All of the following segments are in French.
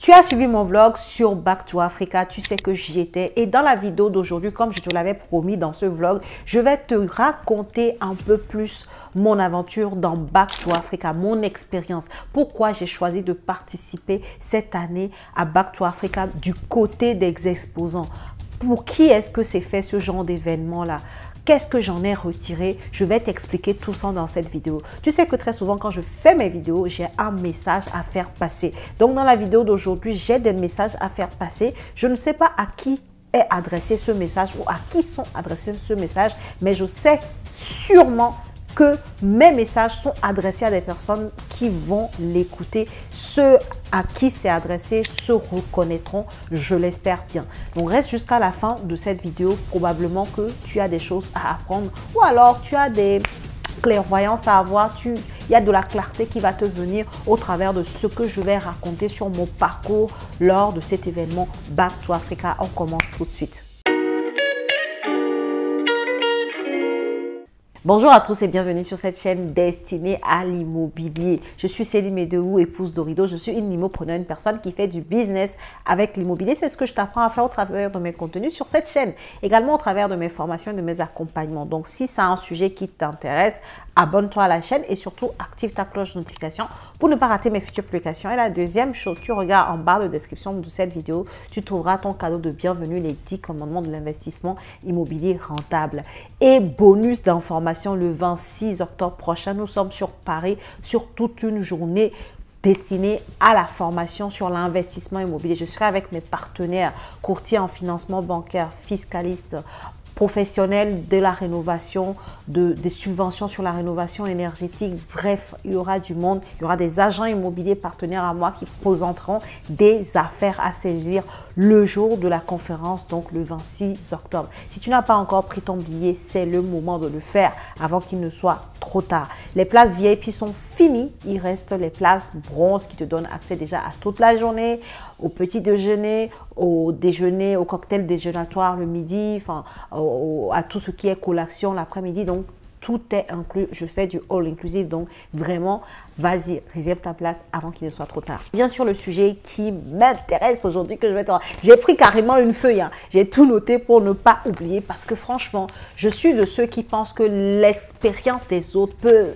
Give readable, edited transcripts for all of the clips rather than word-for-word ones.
Tu as suivi mon vlog sur Back to Africa, tu sais que j'y étais. Et dans la vidéo d'aujourd'hui, comme je te l'avais promis dans ce vlog, je vais te raconter un peu plus mon aventure dans Back to Africa, mon expérience. Pourquoi j'ai choisi de participer cette année à Back to Africa du côté des exposants. Pour qui est-ce que c'est fait ce genre d'événement-là? Qu'est-ce que j'en ai retiré? Je vais t'expliquer tout ça dans cette vidéo. Tu sais que très souvent, quand je fais mes vidéos, j'ai un message à faire passer. Donc, dans la vidéo d'aujourd'hui, j'ai des messages à faire passer. Je ne sais pas à qui est adressé ce message ou à qui sont adressés ce message, mais je sais sûrement que mes messages sont adressés à des personnes qui vont l'écouter. Ceux à qui c'est adressé se reconnaîtront, je l'espère bien. Donc reste jusqu'à la fin de cette vidéo, probablement que tu as des choses à apprendre ou alors tu as des clairvoyances à avoir, il y a de la clarté qui va te venir au travers de ce que je vais raconter sur mon parcours lors de cet événement Back to Africa. On commence tout de suite. Bonjour à tous et bienvenue sur cette chaîne destinée à l'immobilier. Je suis Céline Medehou, épouse d'Orido. Je suis une immopreneur, une personne qui fait du business avec l'immobilier. C'est ce que je t'apprends à faire au travers de mes contenus sur cette chaîne. Également au travers de mes formations et de mes accompagnements. Donc, si c'est un sujet qui t'intéresse, abonne-toi à la chaîne et surtout active ta cloche de notification pour ne pas rater mes futures publications. Et la deuxième chose, tu regardes en barre de description de cette vidéo, tu trouveras ton cadeau de bienvenue, les 10 commandements de l'investissement immobilier rentable. Et bonus d'information, le 26 octobre prochain, nous sommes sur Paris sur toute une journée destinée à la formation sur l'investissement immobilier. Je serai avec mes partenaires, courtiers en financement bancaire, fiscalistes, professionnels de la rénovation, des subventions sur la rénovation énergétique. Bref, il y aura du monde, il y aura des agents immobiliers partenaires à moi qui présenteront des affaires à saisir le jour de la conférence, donc le 26 octobre. Si tu n'as pas encore pris ton billet, c'est le moment de le faire avant qu'il ne soit trop tard. Les places VIP sont finies, il reste les places bronze qui te donnent accès déjà à toute la journée, au petit déjeuner, au déjeuner, au cocktail déjeunatoire le midi, enfin à tout ce qui est collation l'après-midi. Donc tout est inclus. Je fais du all inclusive. Donc vraiment, vas-y, réserve ta place avant qu'il ne soit trop tard. Bien sûr, le sujet qui m'intéresse aujourd'hui, que je vais te... J'ai pris carrément une feuille. Hein. J'ai tout noté pour ne pas oublier parce que franchement, je suis de ceux qui pensent que l'expérience des autres peut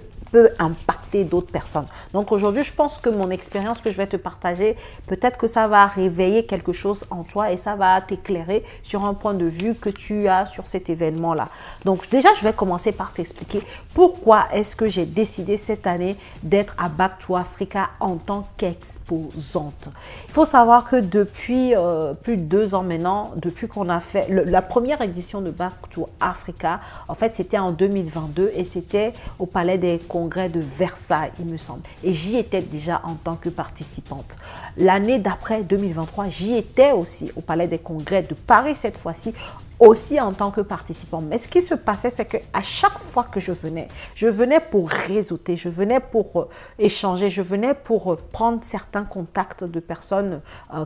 impacter d'autres personnes. Donc aujourd'hui, je pense que mon expérience que je vais te partager, peut-être que ça va réveiller quelque chose en toi et ça va t'éclairer sur un point de vue que tu as sur cet événement-là. Donc déjà, je vais commencer par t'expliquer pourquoi est-ce que j'ai décidé cette année d'être à Back to Africa en tant qu'exposante. Il faut savoir que depuis plus de 2 ans maintenant, depuis qu'on a fait la première édition de Back to Africa, en fait, c'était en 2022 et c'était au Palais des Congrès de Versailles, il me semble. Et j'y étais déjà en tant que participante. L'année d'après, 2023, j'y étais aussi au Palais des Congrès de Paris cette fois-ci, aussi en tant que participant. Mais ce qui se passait, c'est qu'à chaque fois que je venais pour réseauter, je venais pour échanger, je venais pour prendre certains contacts de personnes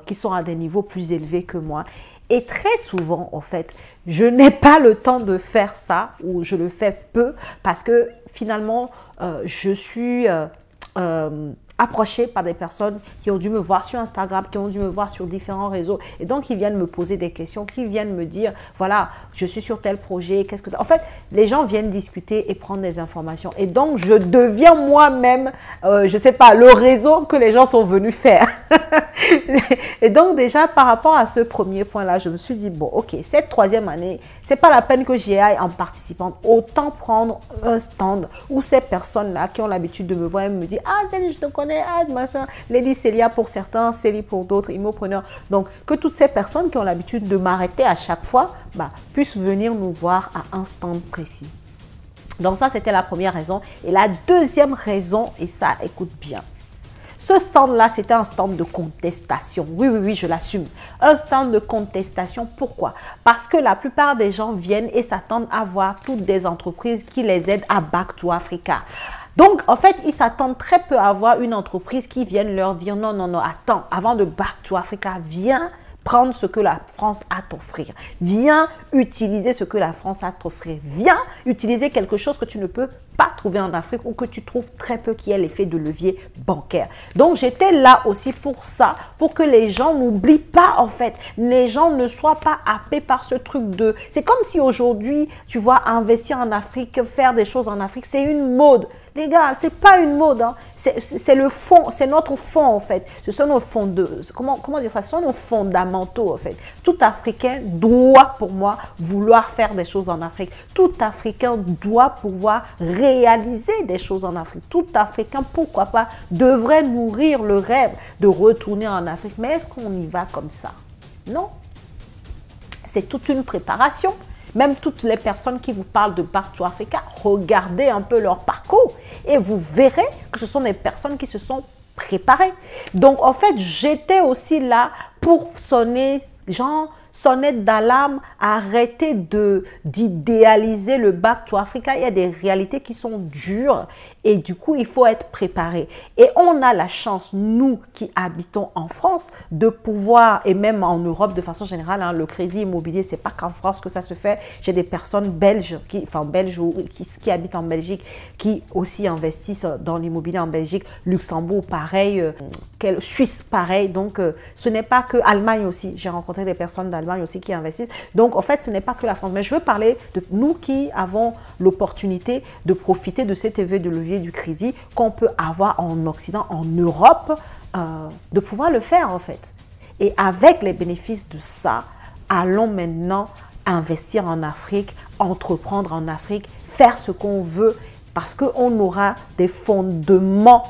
qui sont à des niveaux plus élevés que moi. Et très souvent, en fait, je n'ai pas le temps de faire ça ou je le fais peu parce que finalement, je suis approchée par des personnes qui ont dû me voir sur Instagram, qui ont dû me voir sur différents réseaux. Et donc, ils viennent me poser des questions, qui viennent me dire, voilà, je suis sur tel projet, qu'est-ce que... En fait, les gens viennent discuter et prendre des informations. Et donc, je deviens moi-même, je ne sais pas, le réseau que les gens sont venus faire. Et donc, déjà, par rapport à ce premier point-là, je me suis dit, bon, ok, cette 3e année, c'est pas la peine que j'y aille en participante. Autant prendre un stand où ces personnes-là qui ont l'habitude de me voir et me dire, ah, Céline, je te connais, ah, ma soeur, Lady Célia pour certains, Célie pour d'autres, immopreneurs. Donc, que toutes ces personnes qui ont l'habitude de m'arrêter à chaque fois, puissent venir nous voir à un stand précis. Donc, ça, c'était la première raison. Et la deuxième raison, et ça, écoute bien. Ce stand-là, c'était un stand de contestation. Oui, oui, oui, je l'assume. Un stand de contestation. Pourquoi? Parce que la plupart des gens viennent et s'attendent à voir toutes des entreprises qui les aident à Back to Africa. Donc, en fait, ils s'attendent très peu à voir une entreprise qui vienne leur dire non, non, non, attends, avant de Back to Africa, viens prendre ce que la France a à t'offrir. Viens utiliser ce que la France a à t'offrir. Viens utiliser quelque chose que tu ne peux pas trouver en Afrique ou que tu trouves très peu, qui est l'effet de levier bancaire. Donc, j'étais là aussi pour ça, pour que les gens n'oublient pas, en fait. Les gens ne soient pas happés par ce truc de... C'est comme si aujourd'hui, tu vois, investir en Afrique, faire des choses en Afrique, c'est une mode. Les gars, c'est pas une mode, hein. C'est le fond, c'est notre fond en fait. Ce sont nos fonds de, comment dire ça, ce sont nos fondamentaux en fait. Tout Africain doit, pour moi, vouloir faire des choses en Afrique. Tout Africain doit pouvoir réaliser des choses en Afrique. Tout Africain, pourquoi pas, devrait nourrir le rêve de retourner en Afrique. Mais est-ce qu'on y va comme ça? Non. C'est toute une préparation. Même toutes les personnes qui vous parlent de Back to Africa, regardez un peu leur parcours et vous verrez que ce sont des personnes qui se sont préparées. Donc, en fait, j'étais aussi là pour sonner, genre, sonnette d'alarme, arrêter d'idéaliser le Back to Africa. Il y a des réalités qui sont dures et du coup, il faut être préparé. Et on a la chance, nous qui habitons en France, de pouvoir, et même en Europe de façon générale, hein, le crédit immobilier, c'est pas qu'en France que ça se fait. J'ai des personnes belges, qui habitent en Belgique, qui aussi investissent dans l'immobilier en Belgique, Luxembourg, pareil, Suisse, pareil. Donc, ce n'est pas que Allemagne aussi. J'ai rencontré des personnes d'Allemagne aussi qui investissent. Donc, en fait, ce n'est pas que la France. Mais je veux parler de nous qui avons l'opportunité de profiter de cet effet de levier du crédit qu'on peut avoir en Occident, en Europe, de pouvoir le faire, en fait. Et avec les bénéfices de ça, allons maintenant investir en Afrique, entreprendre en Afrique, faire ce qu'on veut, parce qu'on aura des fondements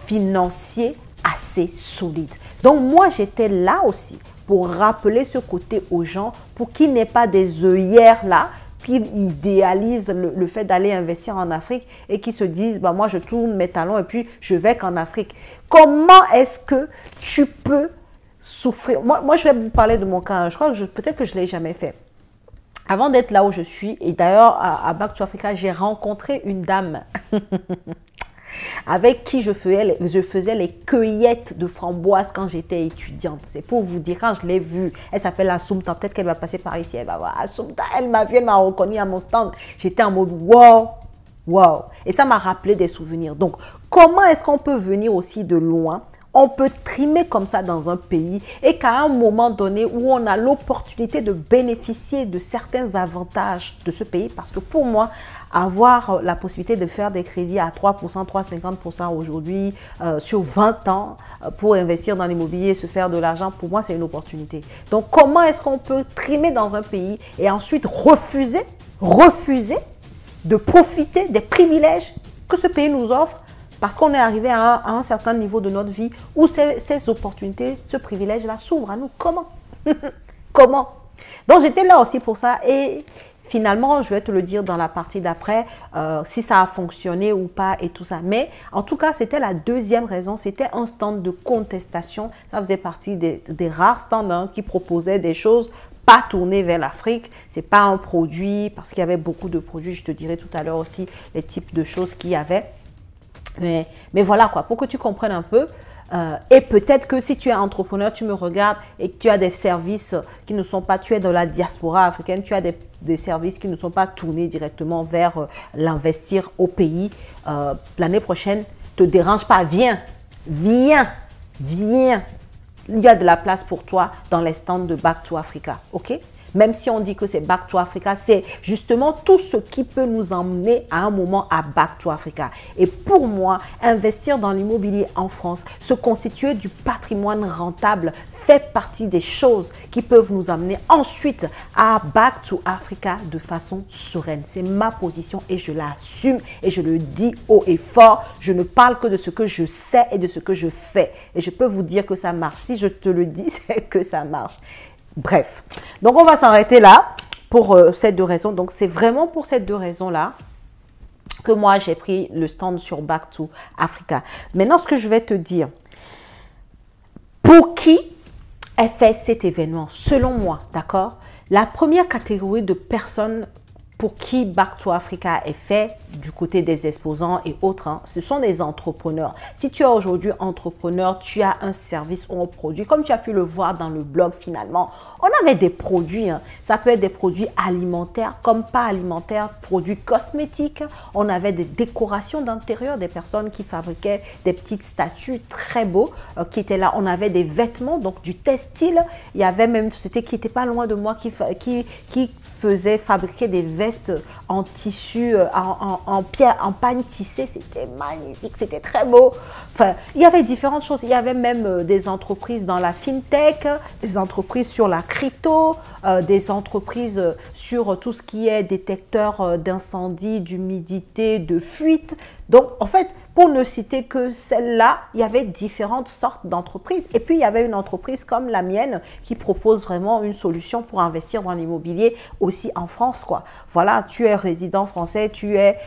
financiers assez solides. Donc, moi, j'étais là aussi pour rappeler ce côté aux gens, pour qu'ils n'aient pas des œillères là, qu'ils idéalisent le fait d'aller investir en Afrique et qu'ils se disent, bah, moi, je tourne mes talons et puis je vais qu'en Afrique. Comment est-ce que tu peux souffrir? Moi, je vais vous parler de mon cas. Je crois que peut-être que je ne l'ai jamais fait. Avant d'être là où je suis, et d'ailleurs, à Back to Africa, j'ai rencontré une dame avec qui je faisais les cueillettes de framboises quand j'étais étudiante. C'est pour vous dire, quand je l'ai vue, elle s'appelle Assumpta, peut-être qu'elle va passer par ici, elle va voir Assumpta, elle m'a vu, elle m'a reconnue à mon stand. J'étais en mode wow, wow. Et ça m'a rappelé des souvenirs. Donc, comment est-ce qu'on peut venir aussi de loin? On peut trimer comme ça dans un pays et qu'à un moment donné où on a l'opportunité de bénéficier de certains avantages de ce pays, parce que pour moi, avoir la possibilité de faire des crédits à 3%, 3,50% aujourd'hui sur 20 ans pour investir dans l'immobilier et se faire de l'argent, pour moi, c'est une opportunité. Donc, comment est-ce qu'on peut trimer dans un pays et ensuite refuser de profiter des privilèges que ce pays nous offre parce qu'on est arrivé à un certain niveau de notre vie où ces opportunités, ce privilège-là s'ouvrent à nous. Comment? Comment? Donc, j'étais là aussi pour ça et finalement, je vais te le dire dans la partie d'après, si ça a fonctionné ou pas et tout ça. Mais en tout cas, c'était la deuxième raison. C'était un stand de contestation. Ça faisait partie des rares stands hein, qui proposaient des choses pas tournées vers l'Afrique. Ce n'est pas un produit, parce qu'il y avait beaucoup de produits. Je te dirai tout à l'heure aussi les types de choses qu'il y avait. Mais voilà quoi, pour que tu comprennes un peu. Et peut-être que si tu es entrepreneur, tu me regardes et que tu as des services qui ne sont pas, tu es dans la diaspora africaine, tu as des services qui ne sont pas tournés directement vers l'investir au pays. L'année prochaine, ne te dérange pas, viens, viens, viens. Il y a de la place pour toi dans les stands de Back to Africa, ok? Même si on dit que c'est Back to Africa, c'est justement tout ce qui peut nous emmener à un moment à Back to Africa. Et pour moi, investir dans l'immobilier en France, se constituer du patrimoine rentable, fait partie des choses qui peuvent nous amener ensuite à Back to Africa de façon sereine. C'est ma position et je l'assume et je le dis haut et fort. Je ne parle que de ce que je sais et de ce que je fais. Et je peux vous dire que ça marche. Si je te le dis, c'est que ça marche. Bref, donc on va s'arrêter là pour ces deux raisons. Donc c'est vraiment pour ces deux raisons-là que moi j'ai pris le stand sur Back to Africa. Maintenant, ce que je vais te dire, pour qui est fait cet événement, selon moi, d'accord? La première catégorie de personnes pour qui Back to Africa est fait, du côté des exposants et autres, hein, ce sont des entrepreneurs. Si tu es aujourd'hui entrepreneur, tu as un service ou un produit, comme tu as pu le voir dans le blog finalement, on avait des produits, hein. Ça peut être des produits alimentaires comme pas alimentaires, produits cosmétiques, on avait des décorations d'intérieur, des personnes qui fabriquaient des petites statues très beaux qui étaient là, on avait des vêtements, donc du textile, il y avait même une société qui n'était pas loin de moi qui faisait fabriquer des vestes en tissu, en pierre, en pagne tissée, c'était magnifique, c'était très beau. Enfin, il y avait différentes choses. Il y avait même des entreprises dans la fintech, des entreprises sur la crypto, des entreprises sur tout ce qui est détecteur d'incendie, d'humidité, de fuite. Donc, en fait, pour ne citer que celle-là, il y avait différentes sortes d'entreprises. Et puis, il y avait une entreprise comme la mienne qui propose vraiment une solution pour investir dans l'immobilier aussi en France, quoi. Voilà, tu es résident français, tu es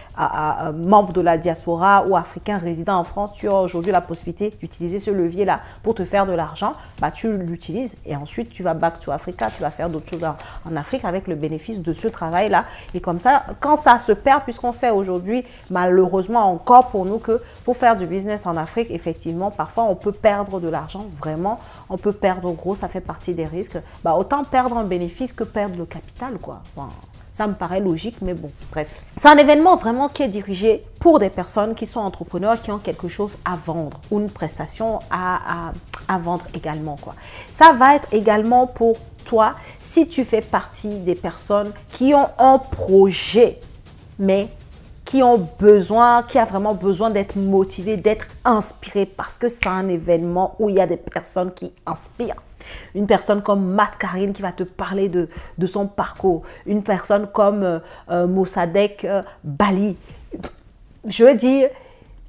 membre de la diaspora ou africain résident en France, tu as aujourd'hui la possibilité d'utiliser ce levier-là pour te faire de l'argent. Bah, tu l'utilises et ensuite, tu vas back to Africa, tu vas faire d'autres choses en Afrique avec le bénéfice de ce travail-là. Et comme ça, quand ça se perd, puisqu'on sait aujourd'hui, malheureusement encore pour nous, que pour faire du business en Afrique, effectivement, parfois on peut perdre de l'argent, vraiment, on peut perdre gros, ça fait partie des risques. Bah, autant perdre un bénéfice que perdre le capital, quoi. Enfin, ça me paraît logique, mais bon, bref. C'est un événement vraiment qui est dirigé pour des personnes qui sont entrepreneurs, qui ont quelque chose à vendre ou une prestation à vendre également, quoi. Ça va être également pour toi si tu fais partie des personnes qui ont un projet, mais qui ont besoin, qui a vraiment besoin d'être motivé, d'être inspiré, parce que c'est un événement où il y a des personnes qui inspirent. Une personne comme Matt Karine qui va te parler de son parcours. Une personne comme Mossadegh Bali. Je veux dire,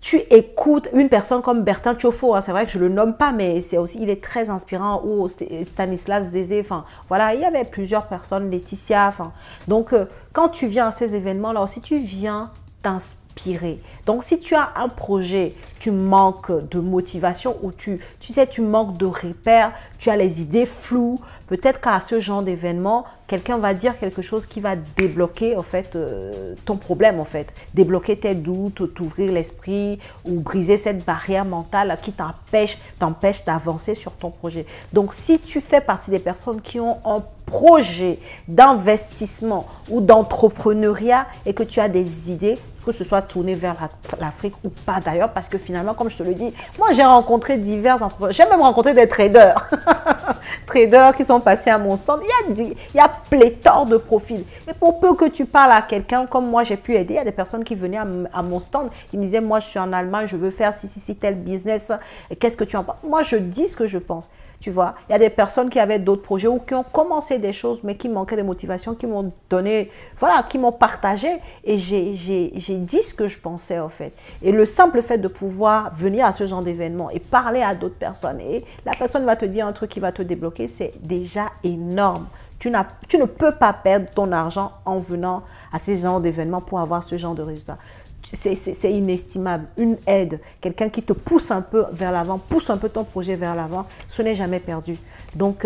tu écoutes une personne comme Bertin Tiofo, hein, c'est vrai que je ne le nomme pas, mais c'est aussi, il est très inspirant, ou Stanislas Zézé, enfin, voilà, il y avait plusieurs personnes, Laetitia, enfin, donc, quand tu viens à ces événements-là aussi, tu viens t'inspirer. Donc, si tu as un projet, tu manques de motivation ou tu sais, tu manques de repères, tu as les idées floues, peut-être qu'à ce genre d'événement, quelqu'un va dire quelque chose qui va débloquer en fait ton problème en fait, débloquer tes doutes, t'ouvrir l'esprit ou briser cette barrière mentale qui t'empêche d'avancer sur ton projet. Donc, si tu fais partie des personnes qui ont un projet d'investissement ou d'entrepreneuriat et que tu as des idées, que ce soit tourné vers l'Afrique ou pas d'ailleurs, parce que finalement, comme je te le dis, moi j'ai rencontré divers entrepreneurs, j'ai même rencontré des traders, traders qui sont passés à mon stand, il y a pléthore de profils. Et pour peu que tu parles à quelqu'un, comme moi j'ai pu aider, il y a des personnes qui venaient à mon stand, ils me disaient, moi je suis en Allemagne, je veux faire si tel business, qu'est-ce que tu en penses? Moi je dis ce que je pense. Tu vois, il y a des personnes qui avaient d'autres projets ou qui ont commencé des choses, mais qui manquaient de motivation, qui m'ont donné, voilà, qui m'ont partagé et j'ai dit ce que je pensais en fait. Et le simple fait de pouvoir venir à ce genre d'événement et parler à d'autres personnes et la personne va te dire un truc qui va te débloquer, c'est déjà énorme. Tu ne peux pas perdre ton argent en venant à ces genres d'événements pour avoir ce genre de résultats. C'est inestimable. Une aide, quelqu'un qui te pousse un peu vers l'avant, pousse un peu ton projet vers l'avant, ce n'est jamais perdu. Donc,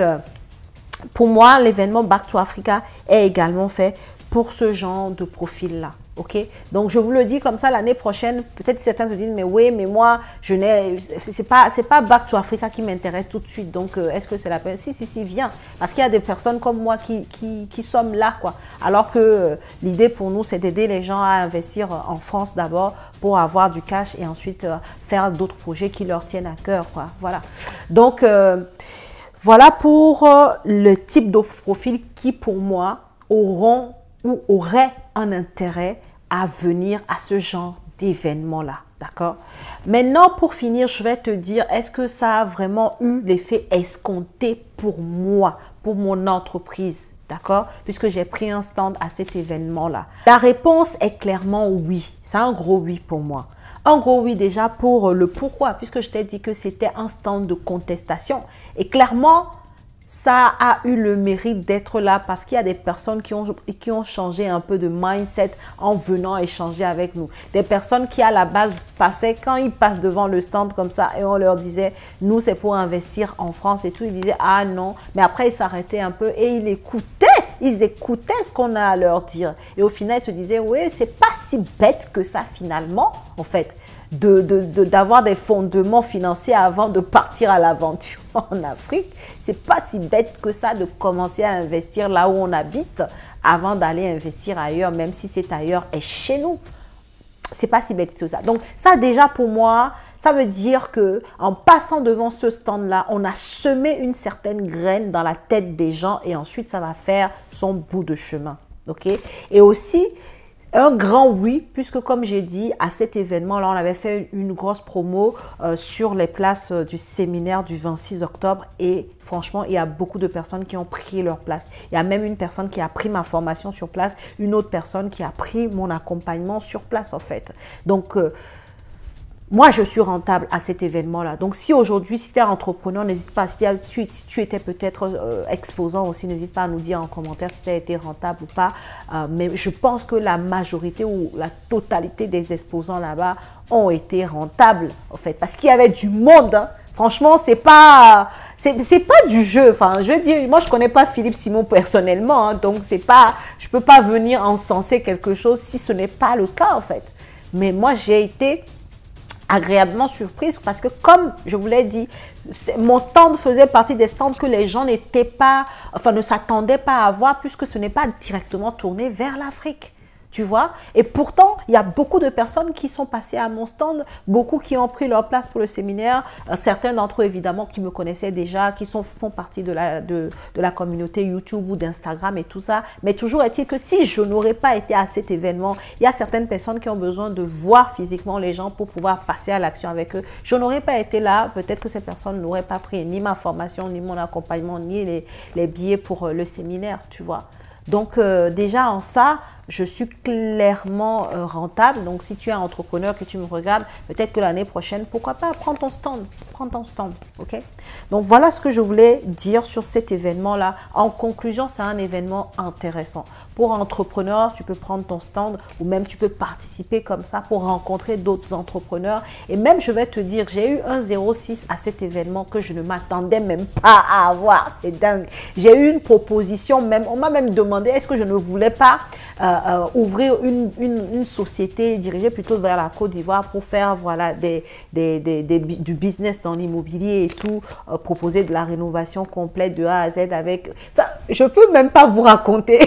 pour moi, l'événement Back to Africa est également fait pour ce genre de profil-là. Ok, donc je vous le dis comme ça, l'année prochaine, peut-être certains se disent, mais oui, mais moi, c'est pas Back to Africa qui m'intéresse tout de suite, donc est-ce que c'est la peine? Si, viens, parce qu'il y a des personnes comme moi qui sommes là, quoi. Alors que l'idée pour nous, c'est d'aider les gens à investir en France d'abord pour avoir du cash et ensuite faire d'autres projets qui leur tiennent à cœur, quoi. Voilà, donc voilà pour le type de profil qui, pour moi, auront ou auraient un intérêt à venir à ce genre d'événement-là, d'accord? Maintenant, pour finir, je vais te dire, est-ce que ça a vraiment eu l'effet escompté pour moi, pour mon entreprise, d'accord? Puisque j'ai pris un stand à cet événement-là. La réponse est clairement oui. C'est un gros oui pour moi. Un gros oui déjà pour le pourquoi, puisque je t'ai dit que c'était un stand de contestation. Et clairement, ça a eu le mérite d'être là parce qu'il y a des personnes qui ont changé un peu de mindset en venant échanger avec nous. Des personnes qui à la base passaient, quand ils passent devant le stand comme ça et on leur disait, nous c'est pour investir en France et tout, ils disaient, ah non, mais après ils s'arrêtaient un peu et ils écoutaient ils écoutaient ce qu'on a à leur dire. Et au final, ils se disaient, oui, c'est pas si bête que ça finalement, en fait, d'avoir des fondements financiers avant de partir à l'aventure en Afrique. C'est pas si bête que ça de commencer à investir là où on habite avant d'aller investir ailleurs, même si c'est ailleurs et chez nous. C'est pas si bête que ça. Donc ça déjà pour moi, ça veut dire que en passant devant ce stand-là, on a semé une certaine graine dans la tête des gens et ensuite ça va faire son bout de chemin. Ok? Et aussi, un grand oui, puisque comme j'ai dit, à cet événement-là, on avait fait une grosse promo sur les places du séminaire du 26 octobre et franchement, il y a beaucoup de personnes qui ont pris leur place. Il y a même une personne qui a pris ma formation sur place, une autre personne qui a pris mon accompagnement sur place en fait. Donc, moi, je suis rentable à cet événement-là. Donc, si aujourd'hui, si tu es entrepreneur, n'hésite pas. Si tu étais peut-être exposant aussi, n'hésite pas à nous dire en commentaire si tu as été rentable ou pas. Mais je pense que la majorité ou la totalité des exposants là-bas ont été rentables, en fait. Parce qu'il y avait du monde, hein. Franchement, c'est pas du jeu. Enfin, je veux dire, moi, je connais pas Philippe Simon personnellement. Hein, donc, c'est pas, je peux pas venir encenser quelque chose si ce n'est pas le cas, en fait. Mais moi, j'ai été agréablement surprise parce que comme je vous l'ai dit, mon stand faisait partie des stands que les gens n'étaient pas, enfin ne s'attendaient pas à voir puisque ce n'est pas directement tourné vers l'Afrique. Tu vois? Et pourtant, il y a beaucoup de personnes qui sont passées à mon stand, beaucoup qui ont pris leur place pour le séminaire, certains d'entre eux évidemment qui me connaissaient déjà, qui font partie de la communauté YouTube ou d'Instagram et tout ça. Mais toujours est-il que si je n'aurais pas été à cet événement, il y a certaines personnes qui ont besoin de voir physiquement les gens pour pouvoir passer à l'action avec eux. Je n'aurais pas été là, peut-être que ces personnes n'auraient pas pris ni ma formation, ni mon accompagnement, ni les billets pour le séminaire, tu vois. Donc déjà en ça, je suis clairement rentable. Donc si tu es un entrepreneur que tu me regardes, peut-être que l'année prochaine, pourquoi pas, prends ton stand, ok? Donc voilà ce que je voulais dire sur cet événement-là. En conclusion, c'est un événement intéressant. Pour un entrepreneur, tu peux prendre ton stand ou même tu peux participer comme ça pour rencontrer d'autres entrepreneurs. Et même, je vais te dire, j'ai eu un 06 à cet événement que je ne m'attendais même pas à avoir. C'est dingue. J'ai eu une proposition, même, on m'a même demandé est-ce que je ne voulais pas ouvrir une société dirigée plutôt vers la Côte d'Ivoire pour faire voilà, du business dans l'immobilier et tout, proposer de la rénovation complète de A à Z avec… Enfin, je ne peux même pas vous raconter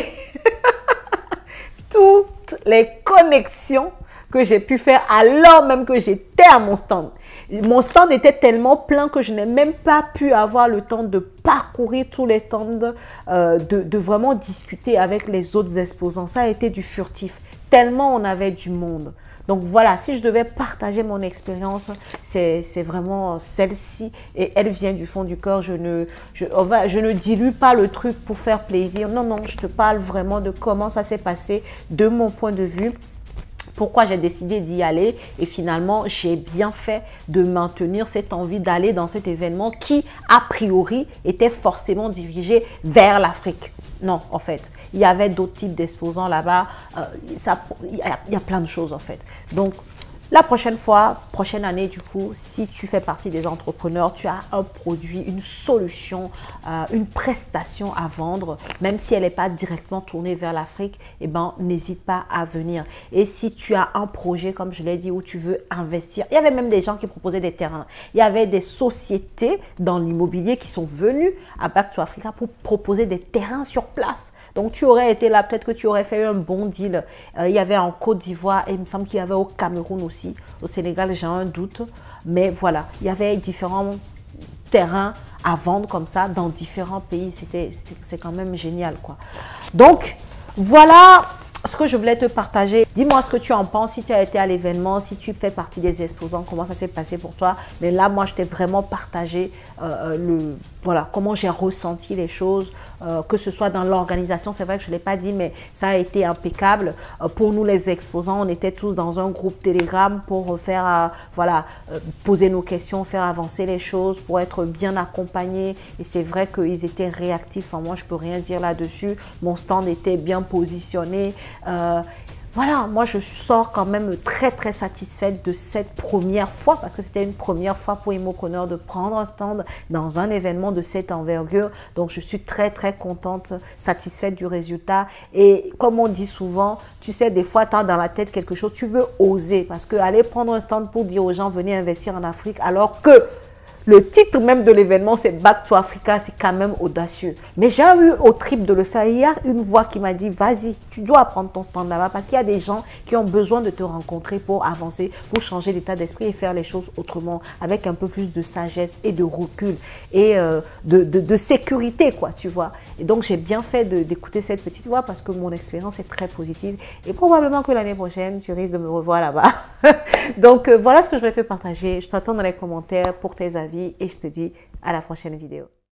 toutes les connexions que j'ai pu faire alors même que j'étais à mon stand. Mon stand était tellement plein que je n'ai même pas pu avoir le temps de parcourir tous les stands, de vraiment discuter avec les autres exposants. Ça a été du furtif, tellement on avait du monde. Donc voilà, si je devais partager mon expérience, c'est vraiment celle-ci et elle vient du fond du cœur. Je ne dilue pas le truc pour faire plaisir. Non, non, je te parle vraiment de comment ça s'est passé de mon point de vue. Pourquoi j'ai décidé d'y aller et finalement, j'ai bien fait de maintenir cette envie d'aller dans cet événement qui, a priori, était forcément dirigé vers l'Afrique. Non, en fait, il y avait d'autres types d'exposants là-bas. Il y a plein de choses, en fait. Donc, la prochaine fois, prochaine année, du coup, si tu fais partie des entrepreneurs, tu as un produit, une solution, une prestation à vendre, même si elle n'est pas directement tournée vers l'Afrique, eh ben, n'hésite pas à venir. Et si tu as un projet, comme je l'ai dit, où tu veux investir, il y avait même des gens qui proposaient des terrains. Il y avait des sociétés dans l'immobilier qui sont venues à Back to Africa pour proposer des terrains sur place. Donc, tu aurais été là, peut-être que tu aurais fait un bon deal. Il y avait en Côte d'Ivoire et il me semble qu'il y avait au Cameroun aussi. Au Sénégal, j'ai un doute. Mais voilà, il y avait différents terrains à vendre comme ça dans différents pays. C'est quand même génial, quoi. Donc, voilà ce que je voulais te partager. Dis-moi ce que tu en penses, si tu as été à l'événement, si tu fais partie des exposants, comment ça s'est passé pour toi. Mais là, moi, je t'ai vraiment partagé voilà, comment j'ai ressenti les choses, que ce soit dans l'organisation. C'est vrai que je ne l'ai pas dit, mais ça a été impeccable. Pour nous, les exposants, on était tous dans un groupe Telegram pour faire, voilà, poser nos questions, faire avancer les choses, pour être bien accompagnés. Et c'est vrai qu'ils étaient réactifs. Enfin, moi, je ne peux rien dire là-dessus. Mon stand était bien positionné. voilà, moi je sors quand même très très satisfaite de cette première fois parce que c'était une première fois pour Immopreneur de prendre un stand dans un événement de cette envergure. Donc je suis très très contente, satisfaite du résultat. Et comme on dit souvent, tu sais, des fois tu as dans la tête quelque chose, tu veux oser parce que aller prendre un stand pour dire aux gens venez investir en Afrique alors que le titre même de l'événement, c'est Back to Africa, c'est quand même audacieux. Mais j'ai eu au trip de le faire. Il y a une voix qui m'a dit, vas-y, tu dois prendre ton stand là-bas parce qu'il y a des gens qui ont besoin de te rencontrer pour avancer, pour changer d'état d'esprit et faire les choses autrement, avec un peu plus de sagesse et de recul et de sécurité, quoi, tu vois. Et donc, j'ai bien fait d'écouter cette petite voix parce que mon expérience est très positive et probablement que l'année prochaine, tu risques de me revoir là-bas. Donc, voilà ce que je voulais te partager. Je t'attends dans les commentaires pour tes avis et je te dis à la prochaine vidéo.